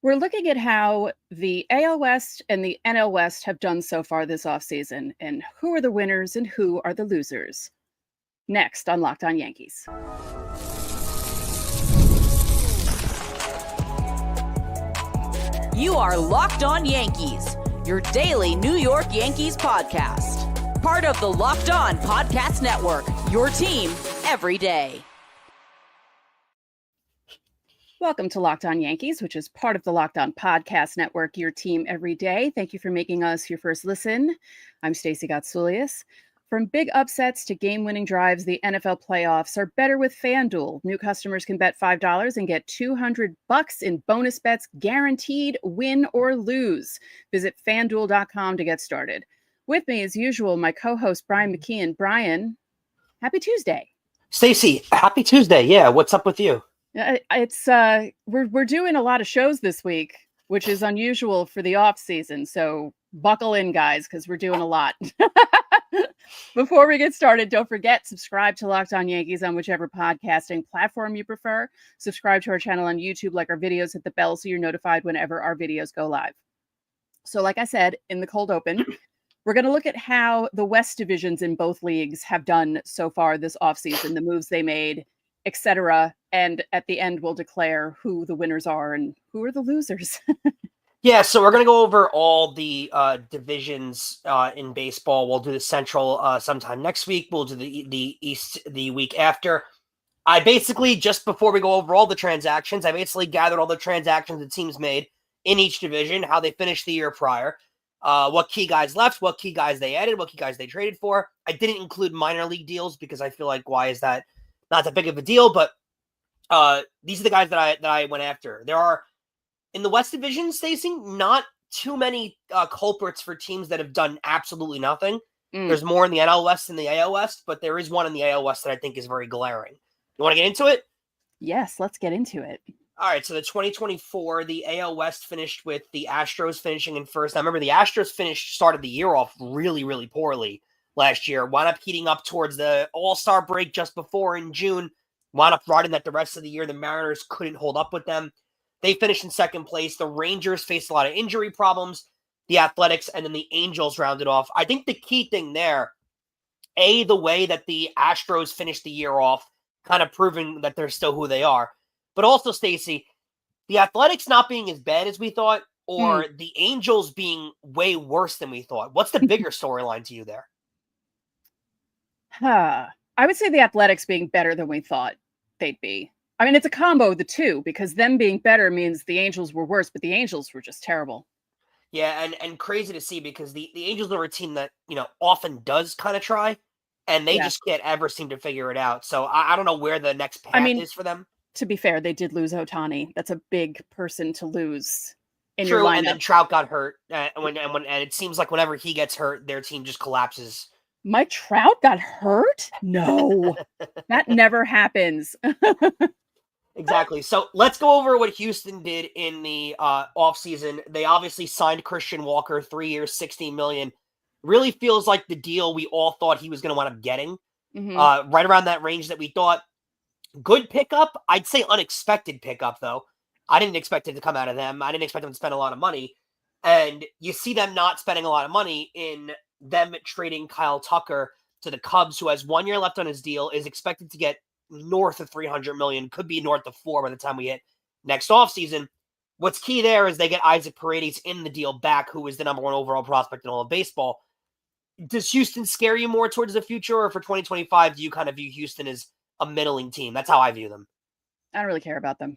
We're looking at how the AL West and the NL West have done so far this offseason, and who are the winners and who are the losers. Next on Locked On Yankees. You are Locked On Yankees, your daily New York Yankees podcast. Part of the Locked On Podcast Network, your team every day. Welcome to Locked On Yankees, which is part of the Locked On Podcast Network, your team every day. Thank you for making us your first listen. I'm Stacey Gotsulias. From big upsets to game-winning drives, the NFL playoffs are better with FanDuel. New customers can bet $5 and get $200 in bonus bets, guaranteed win or lose. Visit FanDuel.com to get started. With me, as usual, my co-host, Brian McKeon. Brian, happy Tuesday. Stacey, happy Tuesday. Yeah, what's up with you? We're doing a lot of shows this week, which is unusual for the off season. So buckle in, guys, because we're doing a lot. Before we get started, don't forget, subscribe to Locked On Yankees on whichever podcasting platform you prefer. Subscribe to our channel on YouTube, like our videos, hit the bell so you're notified whenever our videos go live. So like I said, in the cold open, we're going to look at how the West divisions in both leagues have done so far this offseason, the moves they made, etc. And at the end, we'll declare who the winners are and who are the losers. Yeah, so we're going to go over all the divisions in baseball. We'll do the Central sometime next week. We'll do the East the week after. I basically, just before we go over all the transactions, I basically gathered all the transactions the teams made in each division, how they finished the year prior, what key guys left, what key guys they added, what key guys they traded for. I didn't include minor league deals because I feel like, why is that not that big of a deal? But these are the guys that I went after. There are, in the West Division, Stacey, not too many culprits for teams that have done absolutely nothing. There's more in the NL West than the AL West, but there is one in the AL West that I think is very glaring. You want to get into it? Yes, let's get into it. All right, so the 2024, the AL West finished with the Astros finishing in first. I remember the Astros started the year off really, really poorly last year. Wound up heating up towards the All-Star break just before in June. Wound up riding that the rest of the year. The Mariners couldn't hold up with them. They finished in second place. The Rangers faced a lot of injury problems. The Athletics and then the Angels rounded off. I think the key thing there, the way that the Astros finished the year off, kind of proving that they're still who they are. But also, Stacey, the Athletics not being as bad as we thought, or the Angels being way worse than we thought. What's the bigger storyline to you there? I would say the Athletics being better than we thought they'd be. I mean, it's a combo of the two, because them being better means the Angels were worse, but the Angels were just terrible. Yeah, and crazy to see, because the Angels are a team that, often does kind of try, and they just can't ever seem to figure it out. So I don't know where the next path is for them. To be fair, they did lose Ohtani. That's a big person to lose in True, your lineup. And then Trout got hurt, and it seems like whenever he gets hurt, their team just collapses. Mike Trout got hurt? No, that never happens. Exactly. So let's go over what Houston did in the offseason. They obviously signed Christian Walker, 3 years, $60 million. Really feels like the deal we all thought he was going to wind up getting. Right around that range that we thought. Good pickup. I'd say unexpected pickup, though. I didn't expect it to come out of them. I didn't expect them to spend a lot of money. And you see them not spending a lot of money in them trading Kyle Tucker to the Cubs, who has 1 year left on his deal, is expected to get north of $300 million, could be north of $4 million by the time we hit next offseason. What's key there is they get Isaac Paredes in the deal back, who is the number one overall prospect in all of baseball. Does Houston scare you more towards the future, or for 2025, do you kind of view Houston as a middling team? That's how I view them. I don't really care about them.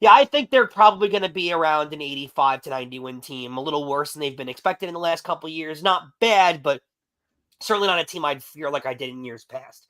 Yeah, I think they're probably going to be around an 85 to 90 win team, a little worse than they've been expected in the last couple of years. Not bad, but certainly not a team I'd fear like I did in years past.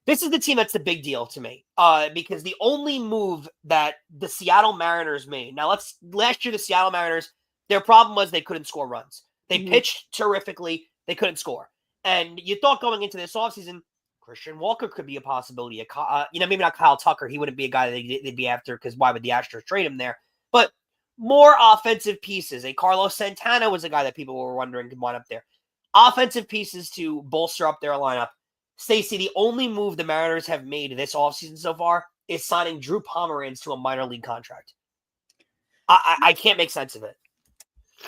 This is the team that's the big deal to me, because the only move that the Seattle Mariners made. Now, last year, the Seattle Mariners, their problem was they couldn't score runs. They pitched terrifically. They couldn't score. And you thought going into this offseason, Christian Walker could be a possibility. Maybe not Kyle Tucker. He wouldn't be a guy that they'd be after, because why would the Astros trade him there? But more offensive pieces. A Carlos Santana was a guy that people were wondering could wind up there. Offensive pieces to bolster up their lineup. Stacey, the only move the Mariners have made this offseason so far is signing Drew Pomeranz to a minor league contract. I can't make sense of it.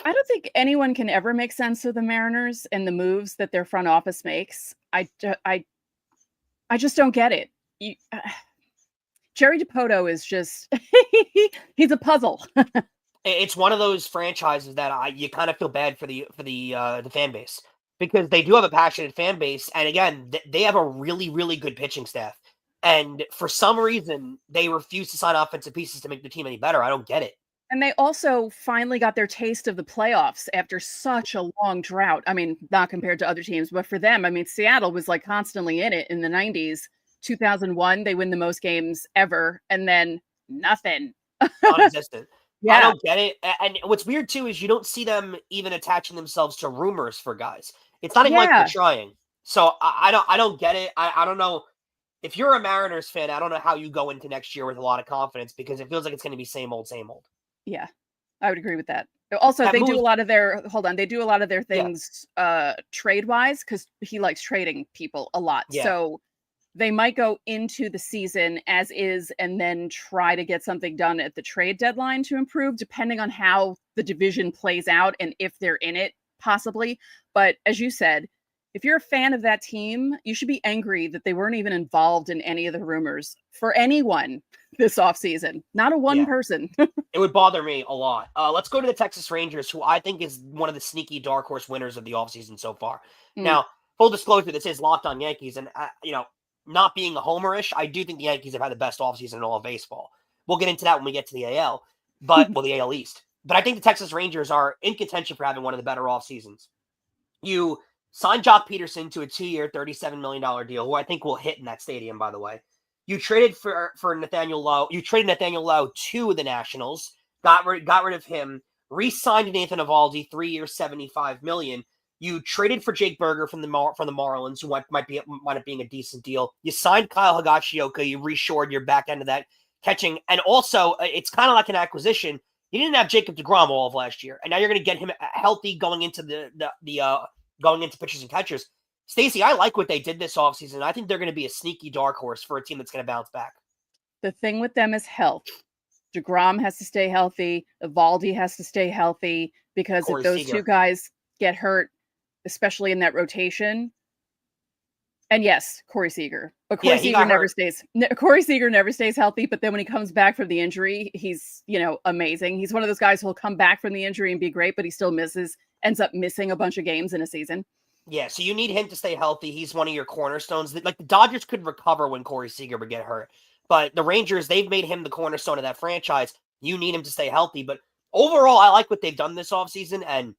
I don't think anyone can ever make sense of the Mariners and the moves that their front office makes. I just don't get it. Jerry Dipoto is just he's a puzzle. It's one of those franchises that you kind of feel bad for the fan base, because they do have a passionate fan base, and again, they have a really, really good pitching staff. And for some reason, they refuse to sign offensive pieces to make the team any better. I don't get it. And they also finally got their taste of the playoffs after such a long drought. I mean, not compared to other teams, but for them, I mean, Seattle was like constantly in it in the 90s. 2001, they win the most games ever, and then nothing. Non-existent. Yeah. I don't get it. And what's weird too is you don't see them even attaching themselves to rumors for guys. It's not even like they're trying. So I don't get it. I don't know. If you're a Mariners fan, I don't know how you go into next year with a lot of confidence, because it feels like it's going to be same old, same old. Yeah, I would agree with that. Also, they do a lot of their things trade-wise, because he likes trading people a lot. Yeah. So they might go into the season as is and then try to get something done at the trade deadline to improve, depending on how the division plays out and if they're in it, possibly. But as you said, if you're a fan of that team, you should be angry that they weren't even involved in any of the rumors for anyone this offseason. Not a one person. It would bother me a lot. Let's go to the Texas Rangers, who I think is one of the sneaky dark horse winners of the offseason so far. Now, full disclosure, this is Locked On Yankees, and not being a homerish, I do think the Yankees have had the best offseason in all of baseball. We'll get into that when we get to the AL, the AL East. But I think the Texas Rangers are in contention for having one of the better off seasons. You signed Jock Peterson to a 2-year, $37 million deal, who I think will hit in that stadium, by the way. You traded for Nathaniel Lowe. You traded Nathaniel Lowe to the Nationals, got rid of him, re-signed Nathan Eovaldi, 3 years, $75 million. You traded for Jake Berger from the Marlins, who might up being a decent deal. You signed Kyle Higashioka. You reshored your back end of that catching. And also, it's kind of like an acquisition. You didn't have Jacob deGrom all of last year, and now you're going to get him healthy going into going into pitchers and catchers. Stacey, I like what they did this offseason. I think they're going to be a sneaky dark horse for a team that's going to bounce back. The thing with them is health. deGrom has to stay healthy. Eovaldi has to stay healthy, because if those two guys get hurt, especially in that rotation. And yes, Corey Seager. But Corey Seager never stays healthy. But then when he comes back from the injury, he's, amazing. He's one of those guys who'll come back from the injury and be great, but he still ends up missing a bunch of games in a season. Yeah, so you need him to stay healthy. He's one of your cornerstones. Like, the Dodgers could recover when Corey Seager would get hurt. But the Rangers, they've made him the cornerstone of that franchise. You need him to stay healthy. But overall, I like what they've done this offseason, and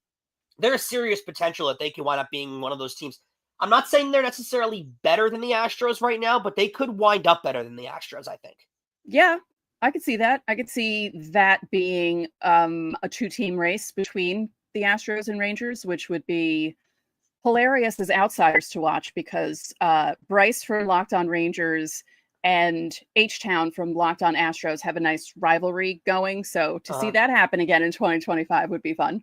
there's serious potential that they could wind up being one of those teams. I'm not saying they're necessarily better than the Astros right now, but they could wind up better than the Astros, I think. Yeah, I could see that. I could see that being a two-team race between the Astros and Rangers, which would be hilarious as outsiders to watch, because Bryce from Locked On Rangers and H-Town from Locked On Astros have a nice rivalry going. So to see that happen again in 2025 would be fun.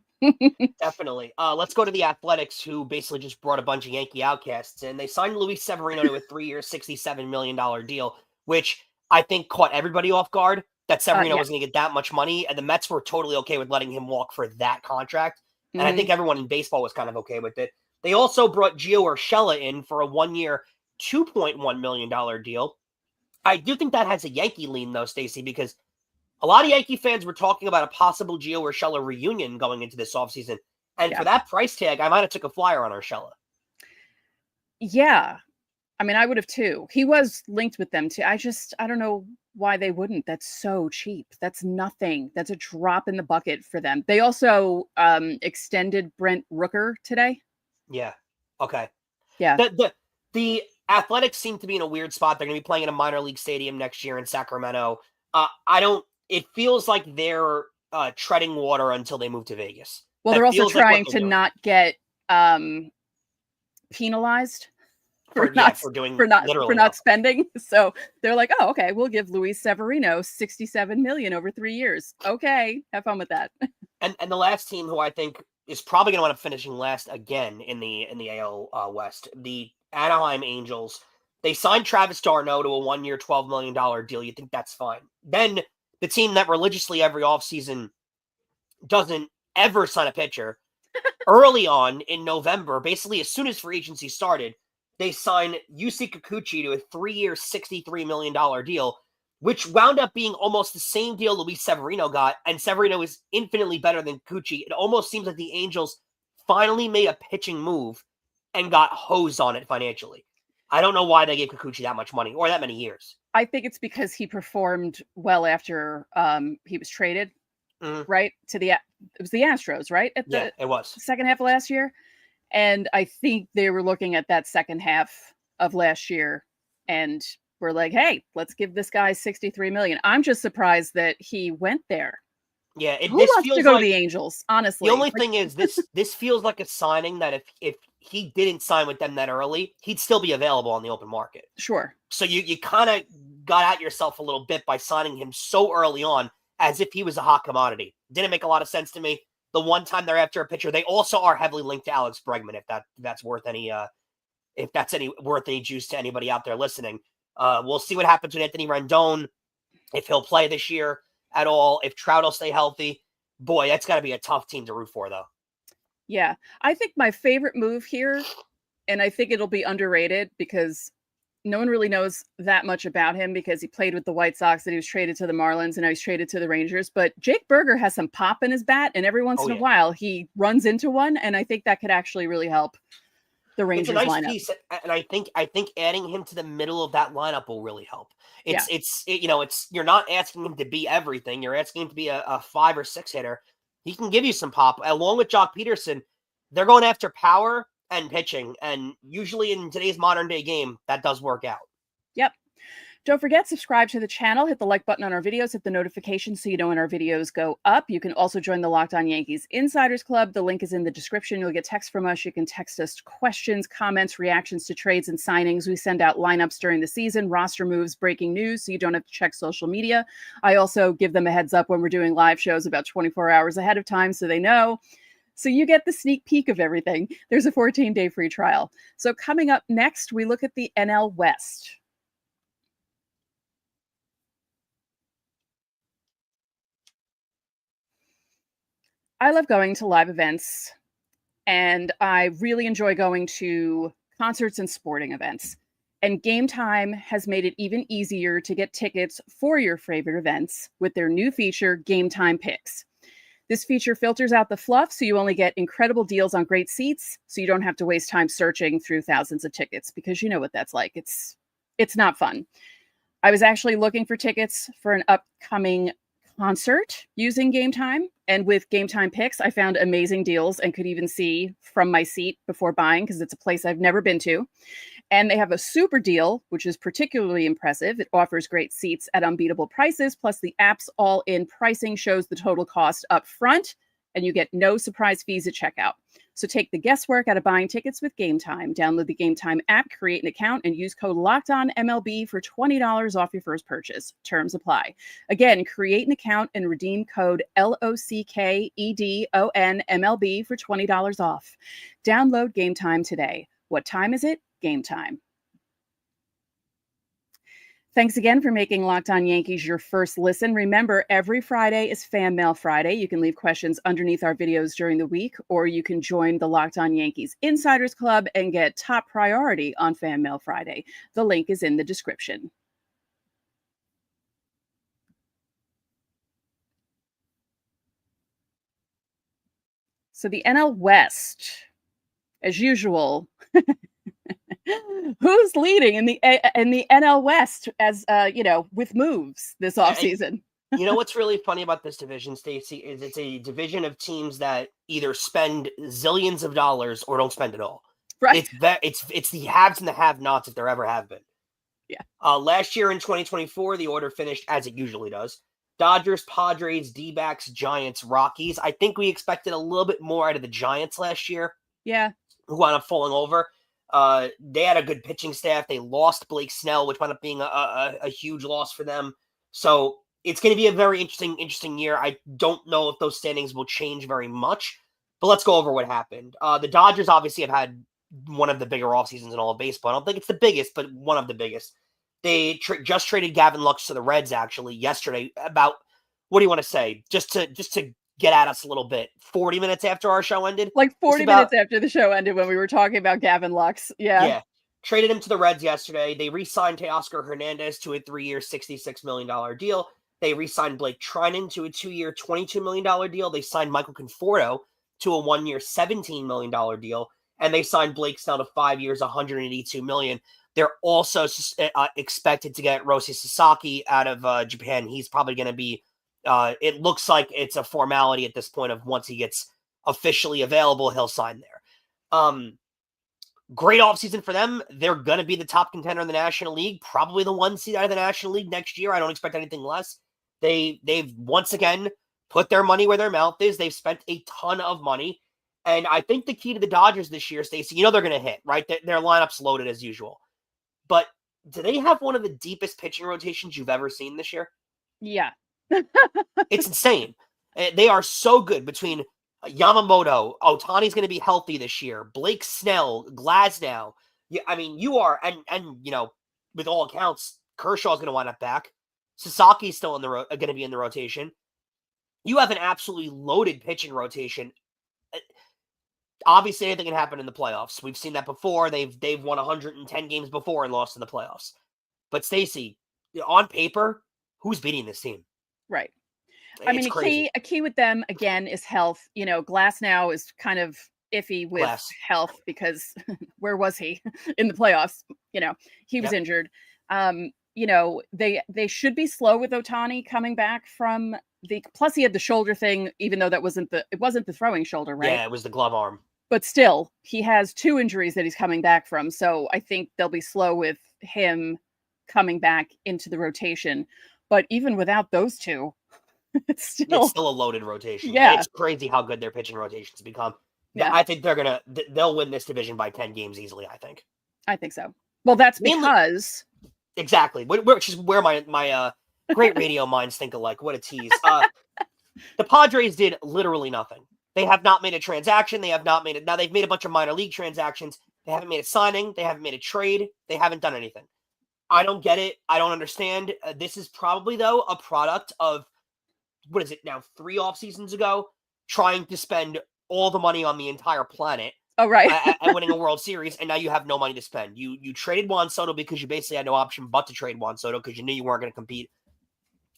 Definitely. Let's go to the Athletics, who basically just brought a bunch of Yankee outcasts, and they signed Luis Severino to a 3-year, $67 million deal, which I think caught everybody off guard, that Severino was going to get that much money, and the Mets were totally okay with letting him walk for that contract. And I think everyone in baseball was kind of okay with it. They also brought Gio Urshela in for a 1-year, $2.1 million deal. I do think that has a Yankee lean, though, Stacey, because a lot of Yankee fans were talking about a possible Gio Urshela reunion going into this offseason. And for that price tag, I might have took a flyer on Urshela. Yeah. I mean, I would have too. He was linked with them too. I don't know why they wouldn't. That's so cheap. That's nothing. That's a drop in the bucket for them. They also extended Brent Rooker today. Yeah. Okay. Yeah. The Athletics seem to be in a weird spot. They're going to be playing in a minor league stadium next year in Sacramento. It feels like they're treading water until they move to Vegas. Well, they're also trying to not get penalized for not spending. So they're like, oh, okay, we'll give Luis Severino $67 million over 3 years. Okay, have fun with that. And the last team, who I think is probably going to end up finishing last again in the AL West, the Anaheim Angels. They signed Travis d'Arnaud to a 1-year, $12 million deal. You think that's fine. Then the team that religiously every offseason doesn't ever sign a pitcher, early on in November, basically as soon as free agency started, they signed Yusei Kikuchi to a 3-year, $63 million deal, which wound up being almost the same deal Luis Severino got, and Severino is infinitely better than Kikuchi. It almost seems like the Angels finally made a pitching move and got hosed on it financially. I don't know why they gave Kikuchi that much money or that many years. I think it's because he performed well after he was traded. Right it was the Astros, right? It was second half of last year. And I think they were looking at that second half of last year and were like, hey, let's give this guy $63 million. I'm just surprised that he went there. Yeah. Who wants to go to the Angels, honestly? The only thing is this feels like a signing that if he didn't sign with them that early, he'd still be available on the open market. Sure. So you kind of got at yourself a little bit by signing him so early on, as if he was a hot commodity. Didn't make a lot of sense to me. The one time they're after a pitcher, they also are heavily linked to Alex Bregman. If that's worth any juice to anybody out there listening. We'll see what happens with Anthony Rendon, if he'll play this year at all, if Trout will stay healthy. Boy, that's got to be a tough team to root for, though. Yeah, I think my favorite move here, and I think it'll be underrated because no one really knows that much about him because he played with the White Sox and he was traded to the Marlins and now he's traded to the Rangers. But Jake Berger has some pop in his bat, and every once in a while he runs into one, and I think that could actually really help the Rangers lineup. It's a nice piece, and I think adding him to the middle of that lineup will really help. You're not asking him to be everything. You're asking him to be a 5 or 6 hitter. He can give you some pop. Along with Jock Peterson, they're going after power and pitching, and usually in today's modern day game, that does work out. Yep. Don't forget, subscribe to the channel, hit the like button on our videos, hit the notifications so you know when our videos go up. You can also join the Locked On Yankees Insiders Club. The link is in the description. You'll get text from us. You can text us questions, comments, reactions to trades and signings. We send out lineups during the season, roster moves, breaking news, so you don't have to check social media. I also give them a heads up when we're doing live shows about 24 hours ahead of time so they know. So you get the sneak peek of everything. There's a 14-day free trial. So coming up next, we look at the NL West. I love going to live events, and I really enjoy going to concerts and sporting events. And Game Time has made it even easier to get tickets for your favorite events with their new feature, Game Time Picks. This feature filters out the fluff so you only get incredible deals on great seats, so you don't have to waste time searching through thousands of tickets, because you know what that's like. It's not fun. I was actually looking for tickets for an upcoming concert using Game Time, and with Game Time Picks, I found amazing deals and could even see from my seat before buying because it's a place I've never been to. And they have a super deal, which is particularly impressive. It offers great seats at unbeatable prices, plus the app's all-in pricing shows the total cost up front, and you get no surprise fees at checkout. So take the guesswork out of buying tickets with Game Time. Download the Game Time app, create an account, and use code LOCKEDONMLB for $20 off your first purchase. Terms apply. Again, create an account and redeem code LOCKEDONMLB for $20 off. Download Game Time today. What time is it? Game Time. Thanks again for making Locked On Yankees your first listen. Remember, every Friday is Fan Mail Friday. You can leave questions underneath our videos during the week, or you can join the Locked On Yankees Insiders Club and get top priority on Fan Mail Friday. The link is in the description. So the NL West, as usual, who's leading in the NL West as with moves this offseason? You know what's really funny about this division, Stacey, is it's a division of teams that either spend zillions of dollars or don't spend at all. Right. It's the haves and the have-nots if there ever have been. Yeah. Last year in 2024, the order finished as it usually does. Dodgers, Padres, D-backs, Giants, Rockies. I think we expected a little bit more out of the Giants last year. Yeah. Who wound up falling over. They had a good pitching staff. They lost Blake Snell, which wound up being a huge loss for them. So it's going to be a very interesting year. I don't know if those standings will change very much, but let's go over what happened. The Dodgers obviously have had one of the bigger off seasons in all of baseball. I don't think it's the biggest, but one of the biggest. They just traded Gavin Lux to the Reds actually yesterday. About, what do you want to say? Just to get at us a little bit. 40 minutes after our show ended, like 40 minutes after the show ended, when we were talking about Gavin Lux. Yeah. Traded him to the Reds yesterday. They re-signed Teoscar Hernandez to a 3-year, $66 million deal. They re-signed Blake Trinan to a 2-year, $22 million deal. They signed Michael Conforto to a 1-year, $17 million deal. And they signed Blake Snell to 5 years, $182 million. They're also expected to get Rossi Sasaki out of Japan. He's probably going to be, it looks like it's a formality at this point of once he gets officially available, he'll sign there. Great offseason for them. They're going to be the top contender in the National League, probably the 1 seed out of the National League next year. I don't expect anything less. They've once again put their money where their mouth is. They've spent a ton of money. And I think the key to the Dodgers this year, Stacey, they're going to hit, right? Their lineup's loaded as usual. But do they have one of the deepest pitching rotations you've ever seen this year? Yeah. It's insane. They are so good between Yamamoto. Ohtani's going to be healthy this year. Blake Snell, Glasnow. You are, and with all accounts, Kershaw's going to wind up back. Sasaki's still going to be in the rotation. You have an absolutely loaded pitching rotation. Obviously, anything can happen in the playoffs. We've seen that before. They've won 110 games before and lost in the playoffs. But Stacey, on paper, who's beating this team? Right. A key with them, again, is health. Glasnow is kind of iffy with health because where was he in the playoffs? He was injured. They should be slow with Ohtani coming back from plus he had the shoulder thing, even though it wasn't the throwing shoulder, right? Yeah, it was the glove arm. But still, he has 2 injuries that he's coming back from. So I think they'll be slow with him coming back into the rotation. But even without those 2, it's still a loaded rotation. Yeah. It's crazy how good their pitching rotations become. Yeah. I think they'll win this division by 10 games easily, I think. I think so. Well, that's because... Exactly. Which is where my great radio minds think alike. What a tease. The Padres did literally nothing. They have not made a transaction. They have not made it. Now, they've made a bunch of minor league transactions. They haven't made a signing. They haven't made a trade. They haven't done anything. I don't get it. I don't understand. This is probably, though, a product of, 3 off seasons ago, trying to spend all the money on the entire planet. Oh, right. And winning a World Series, and now you have no money to spend. You traded Juan Soto because you basically had no option but to trade Juan Soto because you knew you weren't going to compete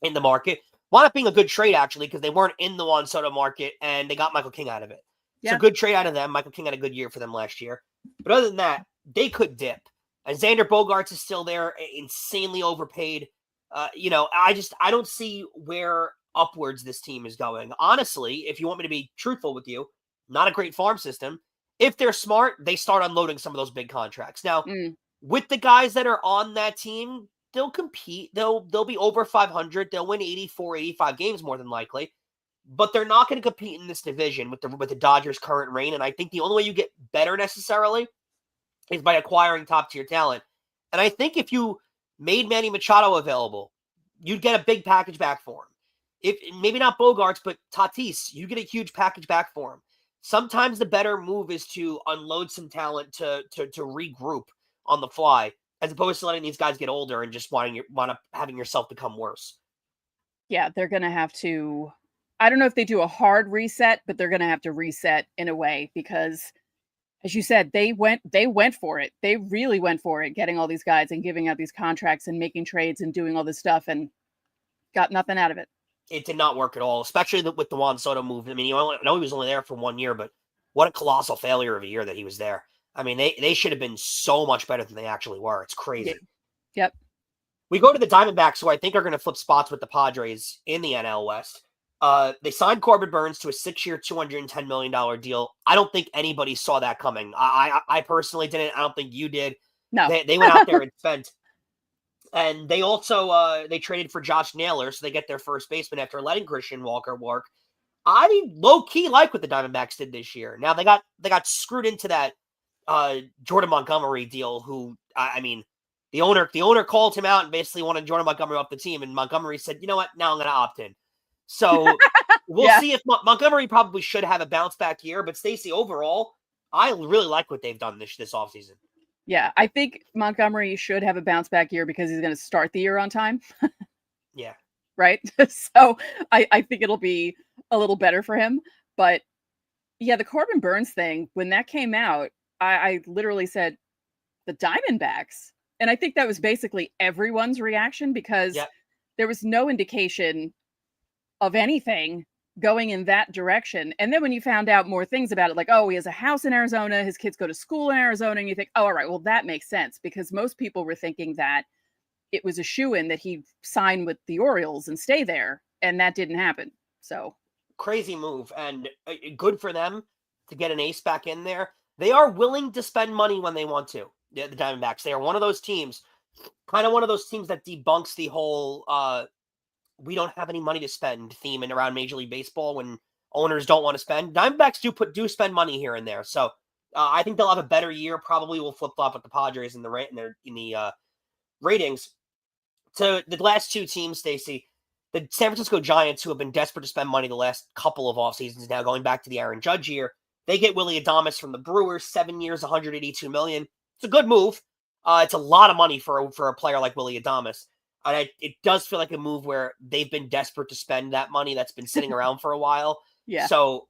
in the market. Wound up being a good trade, actually, because they weren't in the Juan Soto market, and they got Michael King out of it. Yeah. So good trade out of them. Michael King had a good year for them last year. But other than that, they could dip. And Xander Bogaerts is still there, insanely overpaid. I don't see where upwards this team is going. Honestly, if you want me to be truthful with you, not a great farm system. If they're smart, they start unloading some of those big contracts. Now, with the guys that are on that team, they'll compete. They'll be over 500. They'll win 84, 85 games more than likely. But they're not going to compete in this division with the Dodgers' current reign. And I think the only way you get better necessarily is by acquiring top-tier talent. And I think if you made Manny Machado available, you'd get a big package back for him. If maybe not Bogaerts, but Tatis, you get a huge package back for him. Sometimes the better move is to unload some talent to regroup on the fly, as opposed to letting these guys get older and just wind up having yourself become worse. Yeah, they're going to have to. I don't know if they do a hard reset, but they're going to have to reset in a way because, as you said, they went for it. They really went for it, getting all these guys and giving out these contracts and making trades and doing all this stuff and got nothing out of it. It did not work at all, especially with the Juan Soto move. I mean, I know he was only there for 1 year, but what a colossal failure of a year that he was there. I mean, they should have been so much better than they actually were. It's crazy. Yep. We go to the Diamondbacks, who I think are going to flip spots with the Padres in the NL West. They signed Corbin Burnes to a 6-year, $210 million deal. I don't think anybody saw that coming. I personally didn't. I don't think you did. No. They went out there and spent. And they also they traded for Josh Naylor, so they get their first baseman after letting Christian Walker work. I low-key like what the Diamondbacks did this year. Now, they got screwed into that Jordan Montgomery deal, who, the owner called him out and basically wanted Jordan Montgomery off the team, and Montgomery said, you know what, now I'm going to opt in. So we'll see if Montgomery probably should have a bounce-back year, but Stacey, overall, I really like what they've done this offseason. Yeah, I think Montgomery should have a bounce back year because he's going to start the year on time. Yeah. Right? So I think it'll be a little better for him. But yeah, the Corbin Burns thing, when that came out, I literally said, the Diamondbacks. And I think that was basically everyone's reaction because there was no indication of anything going in that direction. And then when you found out more things about it, like, oh, he has a house in Arizona, his kids go to school in Arizona, and you think, oh, all right, well, that makes sense, because most people were thinking that it was a shoo-in that he'd sign with the Orioles and stay there, and that didn't happen. So crazy move, and good for them to get an ace back in there. They are willing to spend money when they want to. The Diamondbacks, they are one of those teams, kind of one of those teams that debunks the whole we don't have any money to spend theme and around Major League Baseball when owners don't want to spend. Diamondbacks do spend money here and there. So I think they'll have a better year. Probably will flip-flop with the Padres in the ratings. To the last two teams, Stacey, the San Francisco Giants, who have been desperate to spend money the last couple of off seasons now, going back to the Aaron Judge year, they get Willy Adames from the Brewers, 7 years, $182 million. It's a good move. It's a lot of money for a player like Willy Adames. And it does feel like a move where they've been desperate to spend that money that's been sitting around for a while. Yeah. So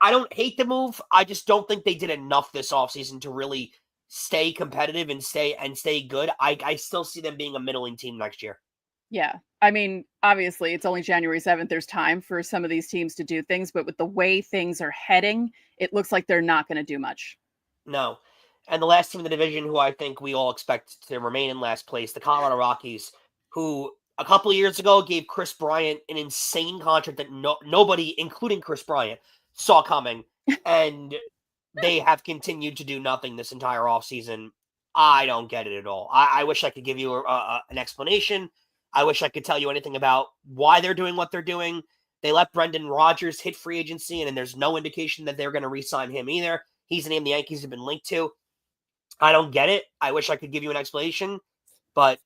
I don't hate the move. I just don't think they did enough this offseason to really stay competitive and stay good. I still see them being a middling team next year. Yeah. I mean, obviously, it's only January 7th. There's time for some of these teams to do things, but with the way things are heading, it looks like they're not going to do much. No. And the last team in the division, who I think we all expect to remain in last place, the Colorado Rockies, who a couple of years ago gave Chris Bryant an insane contract that nobody, including Chris Bryant, saw coming. And they have continued to do nothing this entire offseason. I don't get it at all. I wish I could give you an explanation. I wish I could tell you anything about why they're doing what they're doing. They let Brendan Rodgers hit free agency, and there's no indication that they're going to re-sign him either. He's a name the Yankees have been linked to. I don't get it. I wish I could give you an explanation, but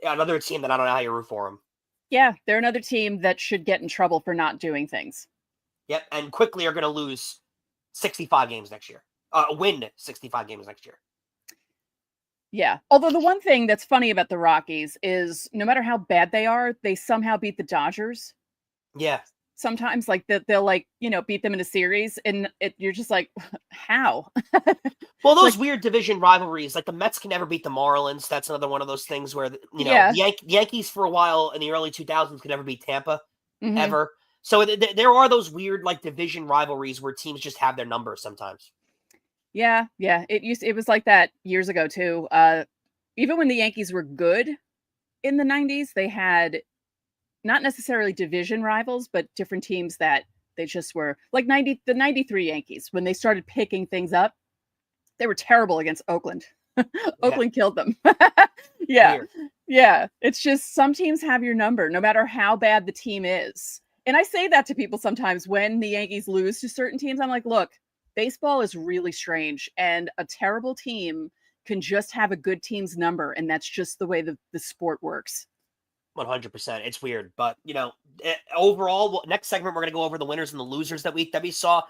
another team that I don't know how you root for them. Yeah, they're another team that should get in trouble for not doing things. Yep, and quickly are going to lose 65 games next year. Win 65 games next year. Yeah. Although the one thing that's funny about the Rockies is no matter how bad they are, they somehow beat the Dodgers. Yeah. Sometimes like they'll beat them in a series, and you're just like, how? Well, those weird division rivalries, like the Mets can never beat the Marlins. That's another one of those things where, the Yankees for a while in the early 2000s could never beat Tampa, ever. So there are those weird like division rivalries where teams just have their number sometimes. Yeah. It was like that years ago too. Even when the Yankees were good in the 90s, they had not necessarily division rivals, but different teams that they just were like the 93 Yankees. When they started picking things up, they were terrible against Oakland. Oakland killed them. Yeah. Weird. Yeah. It's just some teams have your number no matter how bad the team is. And I say that to people sometimes when the Yankees lose to certain teams. I'm like, look, baseball is really strange, and a terrible team can just have a good team's number. And that's just the way the sport works. 100%. It's weird, but overall, next segment, we're going to go over the winners and the losers that we saw.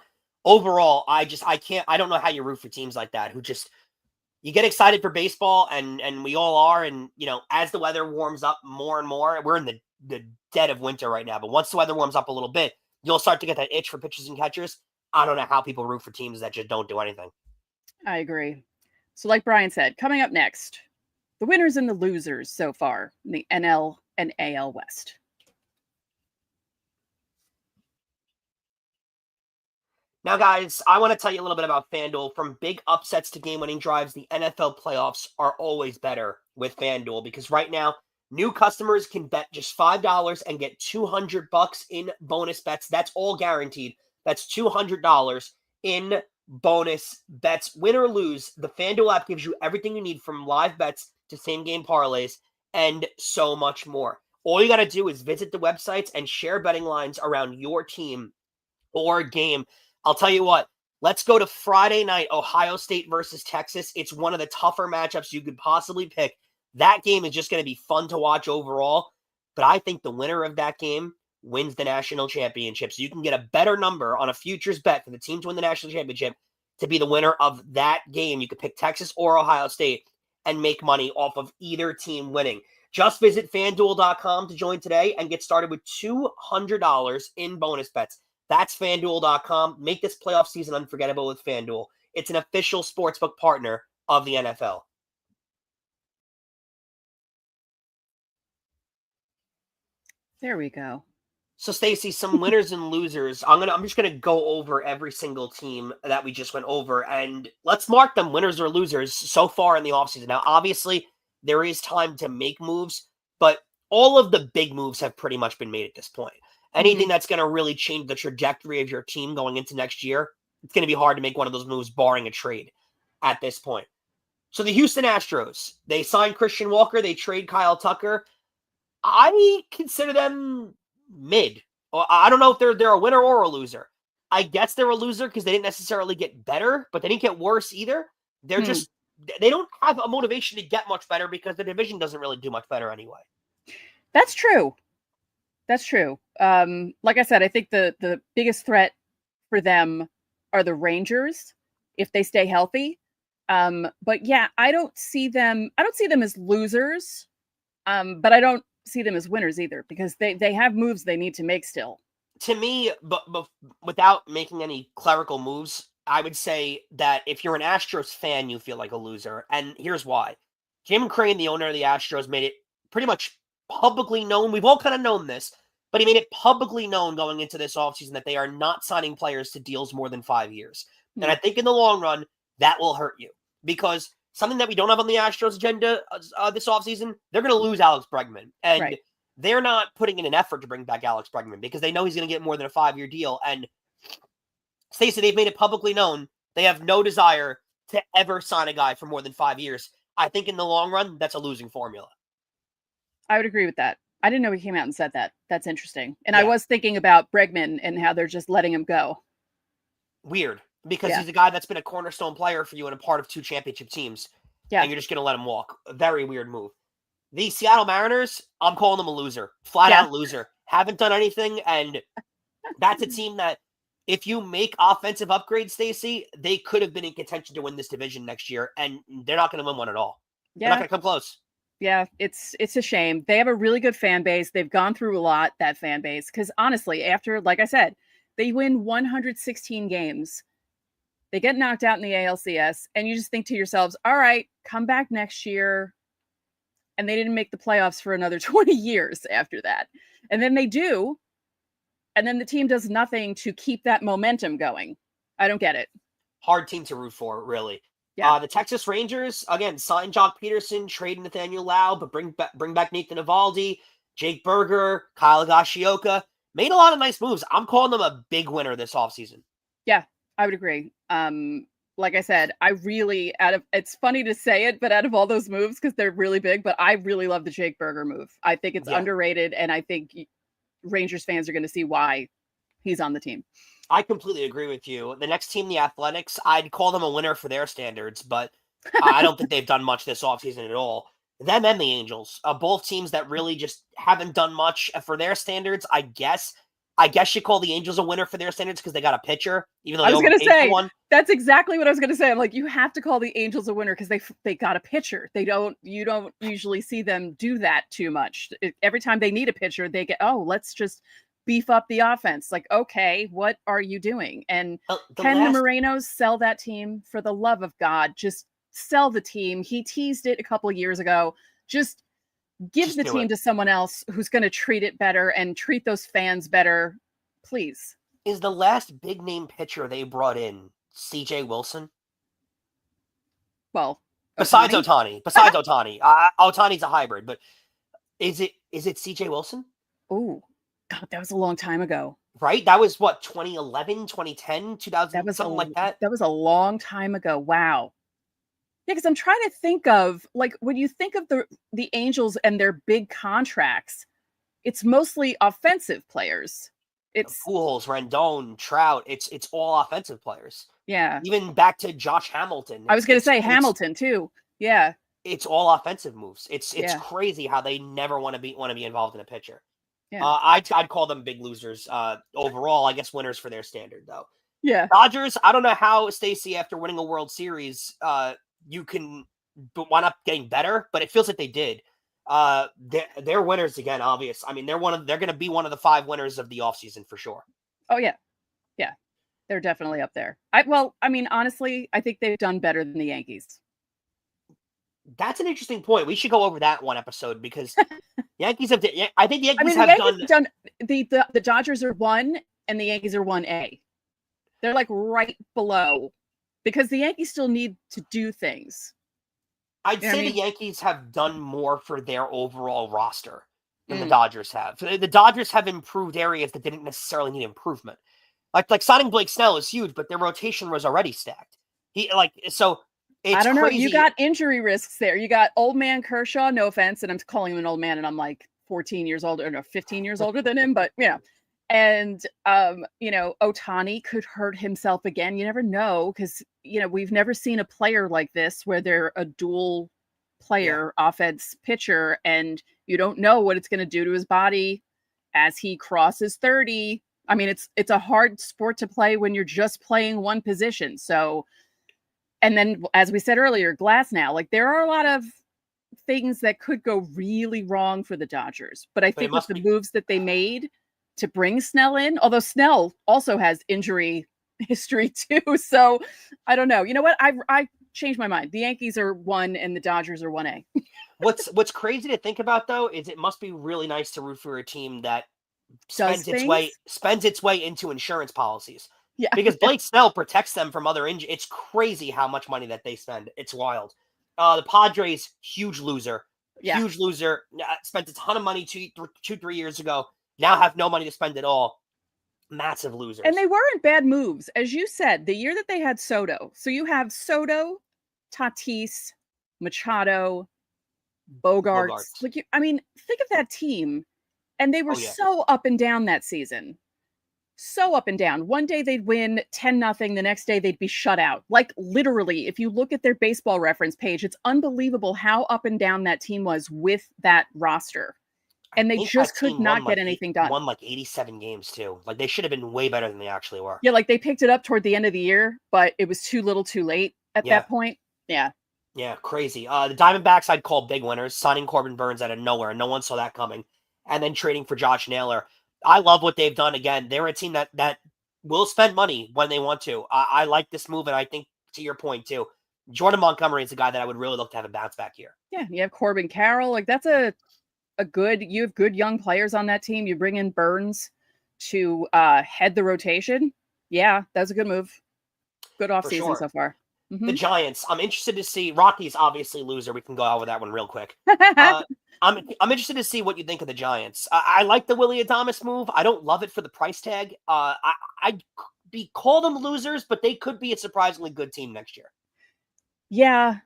Overall, I don't know how you root for teams like that who just, you get excited for baseball, and we all are. And, as the weather warms up more and more, we're in the dead of winter right now, but once the weather warms up a little bit, you'll start to get that itch for pitchers and catchers. I don't know how people root for teams that just don't do anything. I agree. So like Brian said, coming up next, the winners and the losers so far in the NL and AL West. Now, guys, I want to tell you a little bit about FanDuel. From big upsets to game-winning drives, the NFL playoffs are always better with FanDuel, because right now, new customers can bet just $5 and get $200 in bonus bets. That's all guaranteed. That's $200 in bonus bets. Win or lose, the FanDuel app gives you everything you need, from live bets to same-game parlays and so much more. All you got to do is visit the websites and share betting lines around your team or game. I'll tell you what, let's go to Friday night, Ohio State versus Texas. It's one of the tougher matchups you could possibly pick. That game is just going to be fun to watch overall, but I think the winner of that game wins the national championship. So you can get a better number on a futures bet for the team to win the national championship. to be the winner of that game. You could pick Texas or Ohio State and make money off of either team winning. Just visit FanDuel.com to join today and get started with $200 in bonus bets. That's FanDuel.com. Make this playoff season unforgettable with FanDuel. It's an official sportsbook partner of the NFL. There we go. So, Stacey, some winners and losers. I'm just gonna go over every single team that we just went over, and let's mark them winners or losers so far in the offseason. Now, obviously, there is time to make moves, but all of the big moves have pretty much been made at this point. Anything that's going to really change the trajectory of your team going into next year, it's going to be hard to make one of those moves barring a trade at this point. So the Houston Astros, they signed Christian Walker, they trade Kyle Tucker. I consider them mid. I don't know if they're a winner or a loser. I guess they're a loser because they didn't necessarily get better, but they didn't get worse either. They're just, they don't have a motivation to get much better because the division doesn't really do much better anyway. That's true. That's true. Like I said, I think the biggest threat for them are the Rangers if they stay healthy. But yeah, I don't see them as losers. But I don't see them as winners either because they have moves they need to make still. To me, but without making any clerical moves, I would say that if you're an Astros fan, you feel like a loser. And here's why. Jim Crane, the owner of the Astros, made it pretty much publicly known. We've all kind of known this, but he made it publicly known going into this offseason that they are not signing players to deals more than 5 years. And I think in the long run, that will hurt you because something that we don't have on the Astros agenda this offseason, they're going to lose Alex Bregman. And they're not putting in an effort to bring back Alex Bregman because they know he's going to get more than a 5-year deal. And Stacey, they've made it publicly known they have no desire to ever sign a guy for more than 5 years. I think in the long run, that's a losing formula. I would agree with that. I didn't know he came out and said that. That's interesting. And I was thinking about Bregman and how they're just letting him go. Weird, because he's a guy that's been a cornerstone player for you and a part of 2 championship teams. Yeah. And you're just going to let him walk. A very weird move. The Seattle Mariners, I'm calling them a loser. Flat out loser. Haven't done anything, and that's a team that if you make offensive upgrades, Stacey, they could have been in contention to win this division next year, and they're not going to win one at all. They're not going to come close. Yeah, it's a shame. They have a really good fan base. They've gone through a lot, that fan base, because honestly, after, like I said, they win 116 games. They get knocked out in the ALCS, and you just think to yourselves, all right, come back next year. And they didn't make the playoffs for another 20 years after that. And then they do. And then the team does nothing to keep that momentum going. I don't get it. Hard team to root for, really. Yeah. The Texas Rangers, again, signed Jock Peterson, trade Nathaniel Lau, but bring back Nathan Eovaldi, Jake Berger, Kyle Higashioka. Made a lot of nice moves. I'm calling them a big winner this offseason. Yeah, I would agree. Like I said, I really, it's funny to say it, but out of all those moves, because they're really big, but I really love the Jake Berger move. I think it's underrated, and I think Rangers fans are going to see why he's on the team. I completely agree with you. The next team, the Athletics, I'd call them a winner for their standards, but I don't think they've done much this offseason at all. Them and the Angels, both teams that really just haven't done much for their standards, I guess you call the Angels a winner for their standards because they got a pitcher, even though I was going to say one. That's exactly what I was going to say. I'm like, you have to call the Angels a winner because they got a pitcher. You don't usually see them do that too much. Every time they need a pitcher, they get, let's just beef up the offense. Like, okay, what are you doing? And can the Morenos sell that team? For the love of God, just sell the team. He teased it a couple of years ago. Just give the team to someone else who's going to treat it better and treat those fans better, please. Is the last big name pitcher they brought in CJ Wilson? Well, besides Ohtani. Ohtani's a hybrid, but is it CJ Wilson? Oh, God, that was a long time ago. Right? That was what, 2011, 2010, 2000, that was something like that? That was a long time ago. Wow. Yeah, because I'm trying to think of, like, when you think of the Angels and their big contracts, it's mostly offensive players. It's Pujols, Rendon, Trout. It's all offensive players. Yeah. Even back to Josh Hamilton. I was going to say Hamilton too. Yeah. It's all offensive moves. It's crazy how they never want to be involved in a pitcher. Yeah. I'd call them big losers overall. I guess winners for their standard though. Yeah. Dodgers, I don't know how, Stacey, after winning a World Series, you can wind up getting better, but it feels like they did. They're winners again, obvious. I mean, they're going to be one of the 5 winners of the offseason for sure. Oh, yeah. Yeah. They're definitely up there. Honestly, I think they've done better than the Yankees. That's an interesting point. We should go over that one episode because Yankees have. I think the Yankees done. The Dodgers are 1 and the Yankees are 1A. They're like right below because the Yankees still need to do things. I'd say the Yankees have done more for their overall roster than the Dodgers have. The Dodgers have improved areas that didn't necessarily need improvement. Like signing Blake Snell is huge, but their rotation was already stacked. It's I don't know. crazy. You got injury risks there. You got old man Kershaw, no offense, and I'm calling him an old man, and I'm like 14 years older, no, 15 years older than him, but and Ohtani could hurt himself again. You never know because we've never seen a player like this where they're a dual player offense pitcher, and you don't know what it's going to do to his body as he crosses 30. I mean, it's a hard sport to play when you're just playing one position. So. And then, as we said earlier, glass now. Like, there are a lot of things that could go really wrong for the Dodgers. But I think with the moves that they made to bring Snell in, although Snell also has injury history too. So, I don't know. You know what? I changed my mind. The Yankees are 1 and the Dodgers are 1A. What's crazy to think about, though, is it must be really nice to root for a team that spends its way into insurance policies. Yeah. Because Blake Snell protects them from other injuries. It's crazy how much money that they spend. It's wild. The Padres, huge loser. Yeah. Huge loser. Spent a ton of money 2-3 years ago. Now have no money to spend at all. Massive losers. And they weren't bad moves. As you said, the year that they had Soto. So you have Soto, Tatis, Machado, Bogarts. Think of that team. And they were so up and down that season. So up and down. One day they'd win 10-0. The next day they'd be shut out. Like, literally, if you look at their baseball reference page, it's unbelievable how up and down that team was with that roster. And they just could not get anything done. Won like 87 games too. Like, they should have been way better than they actually were. Yeah, like they picked it up toward the end of the year, but it was too little too late at that point. Yeah. Yeah, crazy. The Diamondbacks I'd call big winners, signing Corbin Burns out of nowhere. No one saw that coming. And then trading for Josh Naylor. I love what they've done. Again, they're a team that will spend money when they want to. I like this move, and I think, to your point, too, Jordan Montgomery is a guy that I would really look to have a bounce back here. Yeah, you have Corbin Carroll. Like, that's you have good young players on that team. You bring in Burns to head the rotation. Yeah, that's a good move. Good offseason so far. Mm-hmm. The Giants, I'm interested to see. Rockies, obviously, loser. We can go out with that one real quick. I'm interested to see what you think of the Giants. I like the Willy Adames move. I don't love it for the price tag. I'd call them losers, but they could be a surprisingly good team next year. Yeah.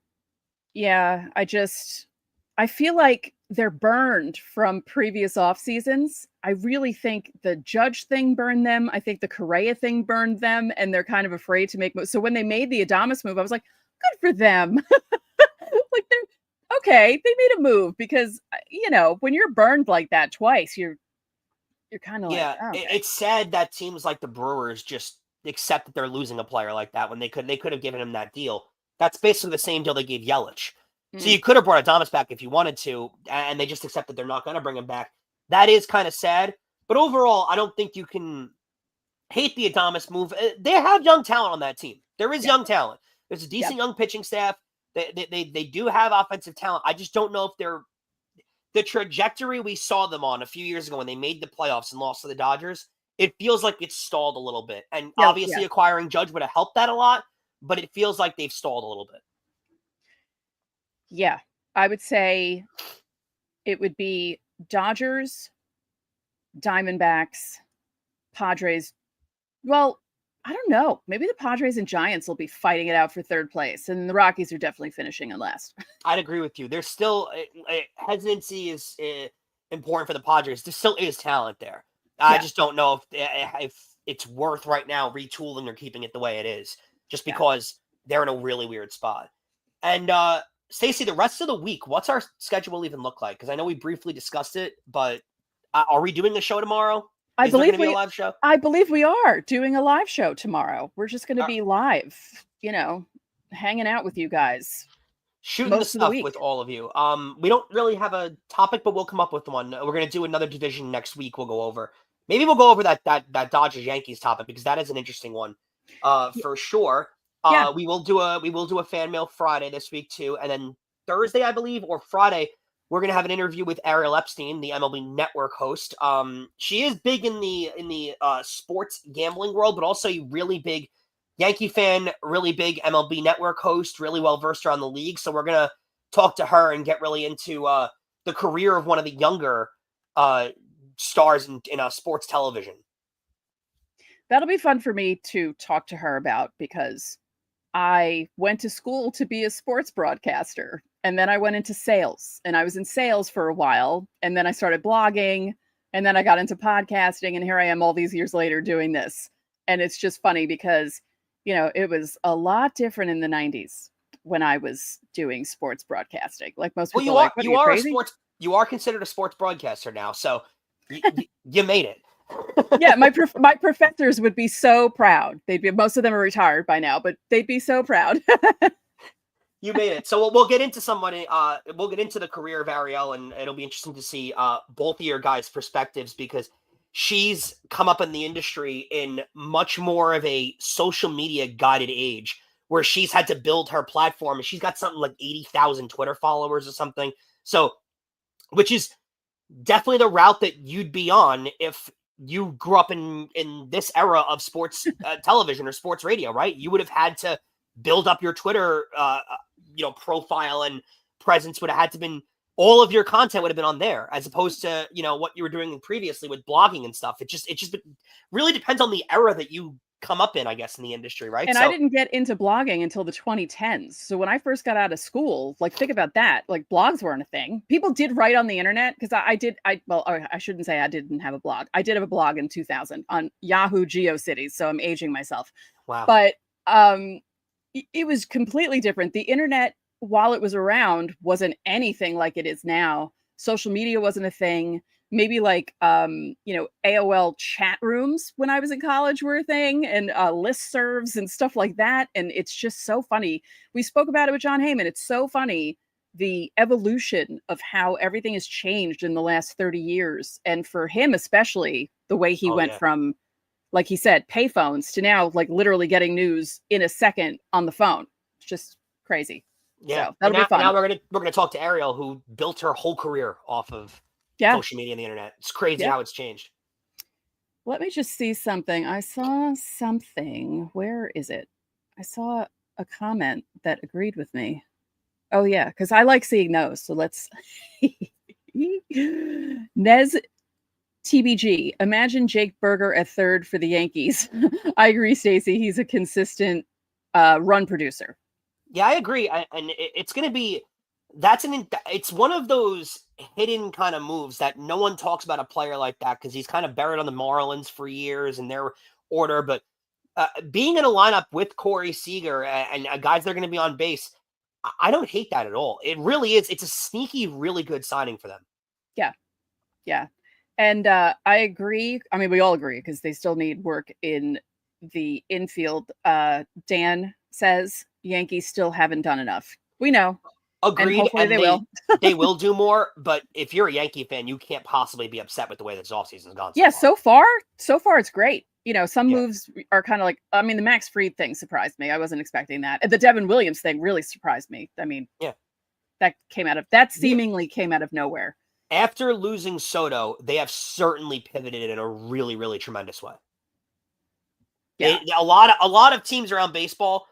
I feel like they're burned from previous off seasons. I really think the Judge thing burned them. I think the Correa thing burned them, and they're kind of afraid to make moves. So when they made the Adames move, I was like, good for them. Like, they're okay, they made a move because, when you're burned like that twice, you're kind of like, okay. It's sad that teams like the Brewers just accept that they're losing a player like that when they could have given him that deal. That's basically the same deal they gave Yelich. So you could have brought Adames back if you wanted to, and they just accept that they're not going to bring him back. That is kind of sad. But overall, I don't think you can hate the Adames move. They have young talent on that team. There is young talent. There's a decent young pitching staff. They do have offensive talent. I just don't know if they're the trajectory we saw them on a few years ago when they made the playoffs and lost to the Dodgers. It feels like it's stalled a little bit. And obviously acquiring Judge would have helped that a lot, but it feels like they've stalled a little bit. Yeah, I would say it would be Dodgers, Diamondbacks, Padres. Well, I don't know. Maybe the Padres and Giants will be fighting it out for third place, and the Rockies are definitely finishing in last. I'd agree with you. There's still hesitancy is important for the Padres. There still is talent there. I just don't know if it's worth right now retooling or keeping it the way it is, just because they're in a really weird spot. And Stacey, the rest of the week, what's our schedule even look like? Because I know we briefly discussed it, but are we doing a show tomorrow? I Is there going believe to be a live show? I believe we are doing a live show tomorrow. We're just going to be live, hanging out with you guys. Shooting the most of the stuff week. with all of you. We don't really have a topic, but we'll come up with one. We're going to do another division next week. We'll go over. Maybe we'll go over that Dodgers Yankees topic because that is an interesting one, for sure. Yeah. We will do a fan mail Friday this week too, and then Thursday, I believe, or Friday, we're going to have an interview with Ariel Epstein, the MLB Network host. She is big in the sports gambling world, but also a really big Yankee fan, really big MLB Network host, really well versed around the league. So we're going to talk to her and get really into the career of one of the younger stars in sports television. That'll be fun for me to talk to her about because I went to school to be a sports broadcaster and then I went into sales and I was in sales for a while and then I started blogging and then I got into podcasting and here I am all these years later doing this. And it's just funny because, it was a lot different in the 90s when I was doing sports broadcasting. Like most people you are considered a sports broadcaster now. So you made it. Yeah, my professors would be so proud. Most of them are retired by now, but they'd be so proud. You made it. So we'll get into somebody. We'll get into the career of Ariel, and it'll be interesting to see both of your guys' perspectives because she's come up in the industry in much more of a social media guided age, where she's had to build her platform, and she's got something like 80,000 Twitter followers or something. So, which is definitely the route that you'd be on if you grew up in this era of sports television or sports radio, right? You would have had to build up your Twitter, profile and presence. Would have had to been all of your content would have been on there, as opposed to what you were doing previously with blogging and stuff. It just really depends on the era that you come up in, I guess, in the industry, right? And I didn't get into blogging until the 2010s. So when I first got out of school, like think about that, like blogs weren't a thing. People did write on the internet because I shouldn't say I didn't have a blog. I did have a blog in 2000 on Yahoo GeoCities. So I'm aging myself. Wow. But it was completely different. The internet, while it was around, wasn't anything like it is now. Social media wasn't a thing. Maybe like, AOL chat rooms when I was in college were a thing, and listservs and stuff like that. And it's just so funny. We spoke about it with John Heyman. It's so funny, the evolution of how everything has changed in the last 30 years. And for him, especially, the way he went from, like he said, payphones to now, like literally getting news in a second on the phone. It's just crazy. Yeah. So that'll be fun. Now we're gonna talk to Ariel, who built her whole career off of social media and the internet. It's crazy how it's changed. Let me just see something. I saw something. Where is it? I saw a comment that agreed with me. Oh yeah, because I like seeing those. So let's Nez TBG. Imagine Jake Berger at third for the Yankees. I agree, Stacey. He's a consistent run producer. Yeah, I agree. And it's going to be, it's one of those hidden kind of moves that no one talks about a player like that because he's kind of buried on the Marlins for years in their order. But being in a lineup with Corey Seager and guys that are going to be on base, I don't hate that at all. It really is. It's a sneaky, really good signing for them. Yeah. Yeah. And I agree. I mean, we all agree because they still need work in the infield. Dan says Yankees still haven't done enough. We know. Agreed. And hopefully they will. They will do more, but if you're a Yankee fan, you can't possibly be upset with the way this offseason's gone. So far it's great. Some moves are kind of like, I mean, the Max Fried thing surprised me. I wasn't expecting that. And the Devin Williams thing really surprised me. I mean, that seemingly came out of nowhere. After losing Soto, they have certainly pivoted in a really, really tremendous way. Yeah. A lot of teams around baseball,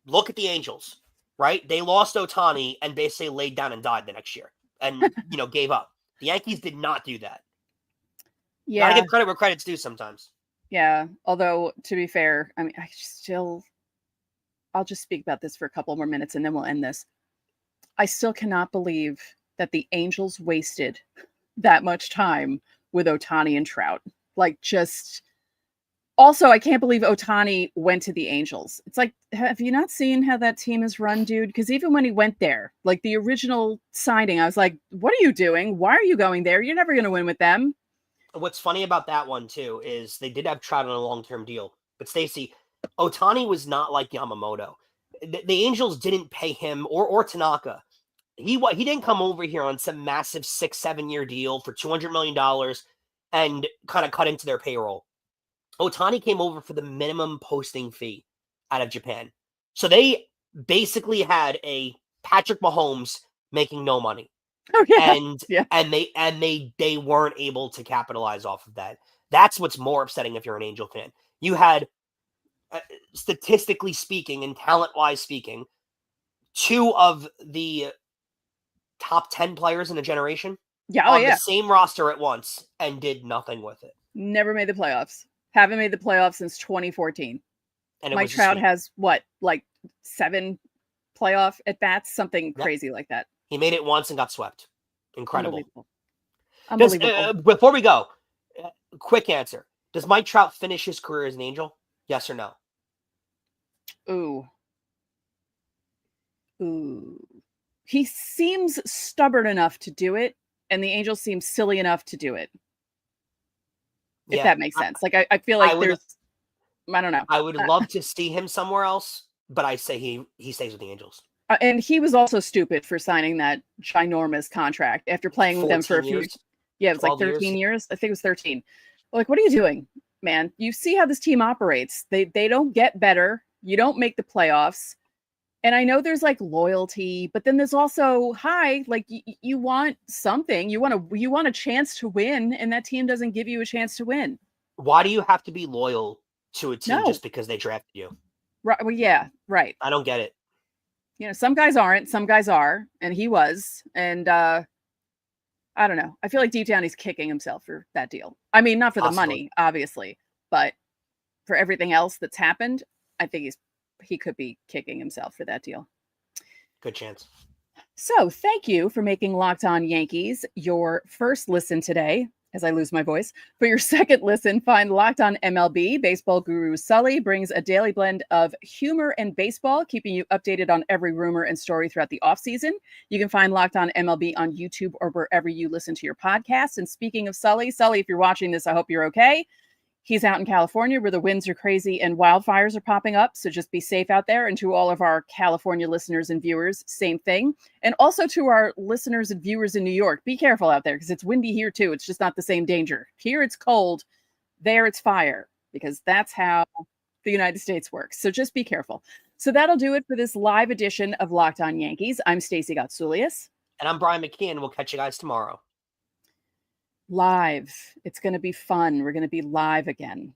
look at the Angels, right? They lost Ohtani and basically laid down and died the next year and, gave up. The Yankees did not do that. Yeah. Gotta give credit where credit's due sometimes. Yeah. Although, to be fair, I mean, I'll just speak about this for a couple more minutes and then we'll end this. I still cannot believe that the Angels wasted that much time with Ohtani and Trout. Also, I can't believe Ohtani went to the Angels. It's like, have you not seen how that team is run, dude? Because even when he went there, like the original signing, I was like, what are you doing? Why are you going there? You're never going to win with them. What's funny about that one too is they did have Trout on a long-term deal, but Stacey, Ohtani was not like Yamamoto. The Angels didn't pay him or Tanaka. He didn't come over here on some massive 6-7 year deal for $200 million and kind of cut into their payroll. Ohtani came over for the minimum posting fee out of Japan. So they basically had a Patrick Mahomes making no money. Oh, yeah. And they weren't able to capitalize off of that. That's what's more upsetting if you're an Angel fan. You had, statistically speaking and talent-wise speaking, 2 of the top 10 players in a generation on the same roster at once and did nothing with it. Never made the playoffs. Haven't made the playoffs since 2014. And Mike Trout has what, like 7 playoff at bats, something crazy like that. He made it once and got swept. Incredible. Unbelievable. Before we go, quick answer. Does Mike Trout finish his career as an Angel? Yes or no? Ooh. He seems stubborn enough to do it, and the Angels seem silly enough to do it. If that makes sense. Like, I feel like I don't know. I would love to see him somewhere else, but I say he stays with the Angels. And he was also stupid for signing that ginormous contract after playing with them for a few years. Yeah, it was like 13 years. I think it was 13. Like, what are you doing, man? You see how this team operates. They don't get better. You don't make the playoffs. And I know there's like loyalty, but then there's also like you want something. You want a chance to win, and that team doesn't give you a chance to win. Why do you have to be loyal to a team just because they drafted you? Right. Well, yeah, right. I don't get it. Some guys aren't, some guys are, and he was. And I don't know. I feel like deep down he's kicking himself for that deal. I mean, not for the money, obviously, but for everything else that's happened, I think he could be kicking himself for that deal. Good chance. So thank you for making Locked On Yankees your first listen today, as I lose my voice. For your second listen, find Locked On MLB. Baseball guru Sully brings a daily blend of humor and baseball, keeping you updated on every rumor and story throughout the offseason. You can find Locked On MLB on YouTube or wherever you listen to your podcasts. And speaking of Sully, if you're watching this, I hope you're okay. He's out in California where the winds are crazy and wildfires are popping up. So just be safe out there. And to all of our California listeners and viewers, same thing. And also to our listeners and viewers in New York, be careful out there because it's windy here too. It's just not the same danger. Here it's cold. There it's fire, because that's how the United States works. So just be careful. So that'll do it for this live edition of Locked On Yankees. I'm Stacey Gotsulias. And I'm Brian McKeon. We'll catch you guys tomorrow. Live. It's going to be fun. We're going to be live again.